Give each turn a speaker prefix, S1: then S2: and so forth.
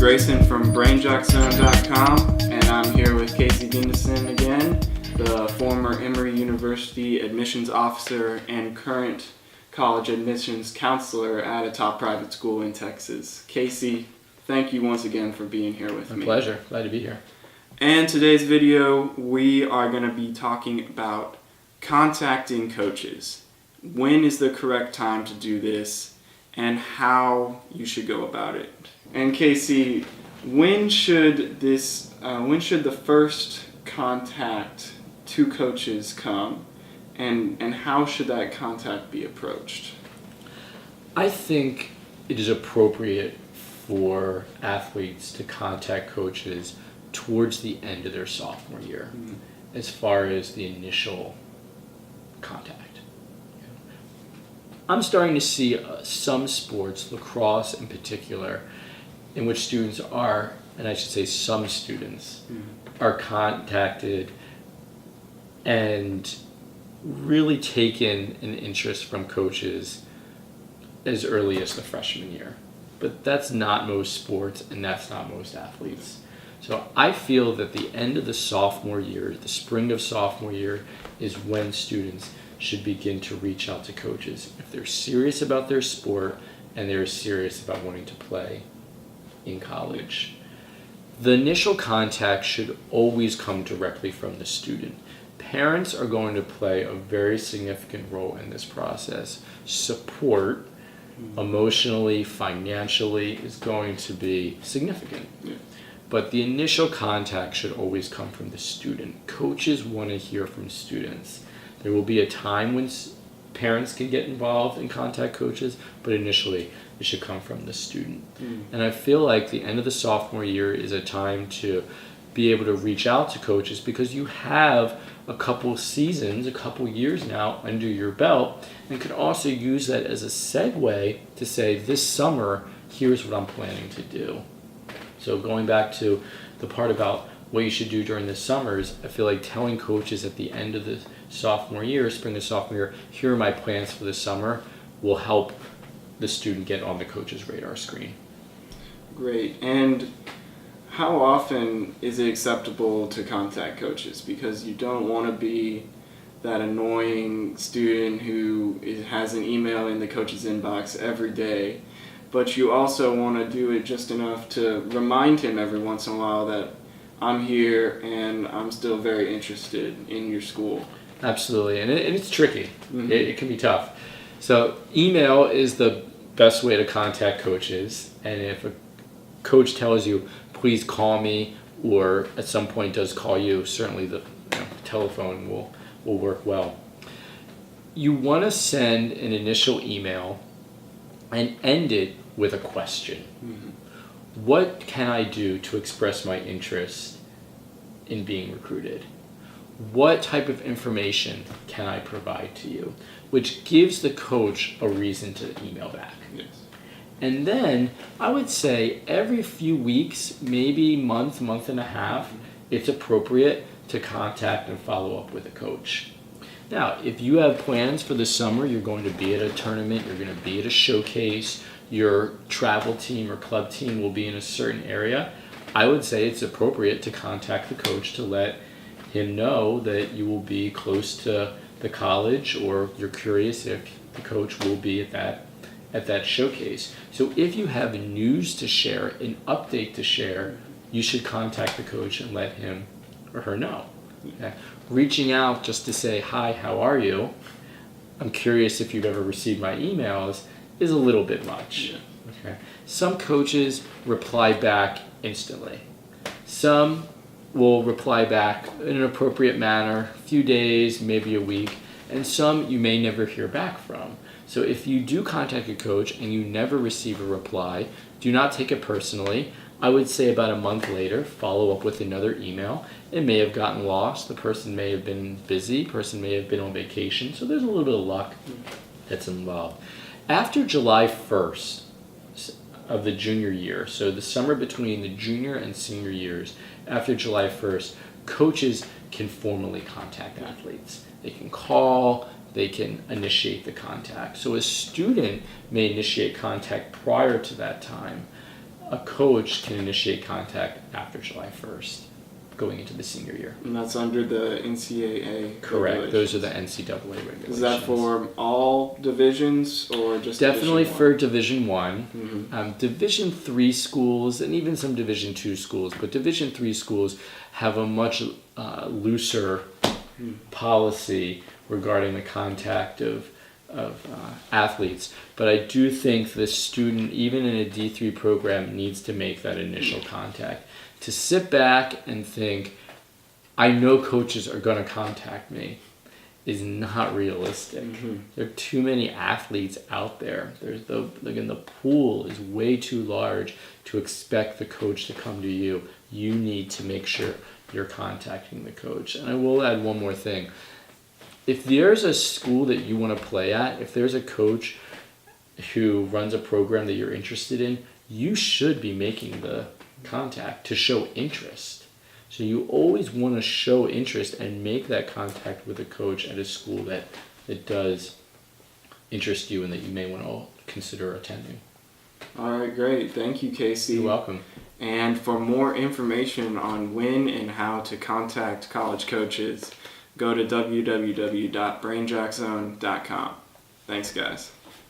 S1: Greyson from BrainJockZone.com, and I'm here with Casey Gendason again, the former Emory University admissions officer and current college admissions counselor at a top private school in Texas. Casey, thank you once again for being here with me.
S2: My pleasure. Glad to be here.
S1: And today's video, we are going to be talking about contacting coaches. When is the correct time to do this, and how you should go about it? And Casey, when should the first contact to coaches come, and how should that contact be approached?
S2: I think it is appropriate for athletes to contact coaches towards the end of their sophomore year, as far as the initial contact. I'm starting to see some sports, lacrosse in particular, in which students are, and I should say some students, are contacted and really taken an interest from coaches as early as the freshman year. But that's not most sports, and that's not most athletes. So I feel that the end of the sophomore year, the spring of sophomore year, is when students should begin to reach out to coaches if they're serious about their sport and they're serious about wanting to play in college. The initial contact should always come directly from the student. Parents are going to play a very significant role in this process. Support, emotionally, financially, is going to be significant. But the initial contact should always come from the student. Coaches want to hear from students. There will be a time when parents can get involved and contact coaches, but initially it should come from the student. And I feel like the end of the sophomore year is a time to be able to reach out to coaches because you have a couple seasons, a couple years now under your belt, and could also use that as a segue to say, this summer, here's what I'm planning to do. So going back to the part about what you should do during the summers, I feel like telling coaches at the end of the sophomore year, spring of sophomore year, here are my plans for the summer, will help the student get on the coach's radar screen.
S1: Great. And how often is it acceptable to contact coaches? Because you don't want to be that annoying student who has an email in the coach's inbox every day, but you also want to do it just enough to remind him every once in a while that I'm here and I'm still very interested in your school.
S2: Absolutely, and it's tricky. It can be tough. So email is the best way to contact coaches, and if a coach tells you, please call me, or at some point does call you, certainly the telephone will work well. You want to send an initial email and end it with a question. What can I do to express my interest in being recruited? What type of information can I provide to you? Which gives the coach a reason to email back.
S1: Yes.
S2: And then I would say every few weeks, maybe month and a half, it's appropriate to contact and follow up with a coach. Now, if you have plans for the summer, you're going to be at a tournament, you're going to be at a showcase, your travel team or club team will be in a certain area, I would say it's appropriate to contact the coach to let him know that you will be close to the college, or you're curious if the coach will be at that showcase. So if you have news to share, an update to share, you should contact the coach and let him or her know. Okay? Reaching out just to say, hi, how are you? I'm curious if you've ever received my emails is a little bit much. Okay? Some coaches reply back instantly. Some will reply back in an appropriate manner, a few days, maybe a week, and some you may never hear back from. So if you do contact a coach and you never receive a reply, do not take it personally. I would say about a month later, follow up with another email. It may have gotten lost, the person may have been busy, the person may have been on vacation, so there's a little bit of luck that's involved. After July 1st of the junior year, so the summer between the junior and senior years, after July 1st, coaches can formally contact athletes. They can call, they can initiate the contact. So a student may initiate contact prior to that time. a coach can initiate contact after July 1st, going into the senior year.
S1: And that's under the NCAA.
S2: Correct. Those are the NCAA regulations.
S1: Is that for all divisions or just
S2: definitely
S1: Division
S2: for Division One?
S1: Mm-hmm.
S2: Division III schools and even some Division II schools, but Division III schools have a much looser policy regarding the contact of athletes. But I do think the student, even in a D3 program, needs to make that initial contact. To sit back and think, I know coaches are going to contact me, is not realistic. There are too many athletes out there. The pool is way too large to expect the coach to come to you. You need to make sure you're contacting the coach. And I will add one more thing. If there's a school that you want to play at, if there's a coach who runs a program that you're interested in, you should be making the contact to show interest. So you always want to show interest and make that contact with a coach at a school that does interest you and that you may want to consider attending.
S1: All right, great. Thank you, Casey.
S2: You're welcome.
S1: And for more information on when and how to contact college coaches, go to www.brainjockzone.com. Thanks, guys.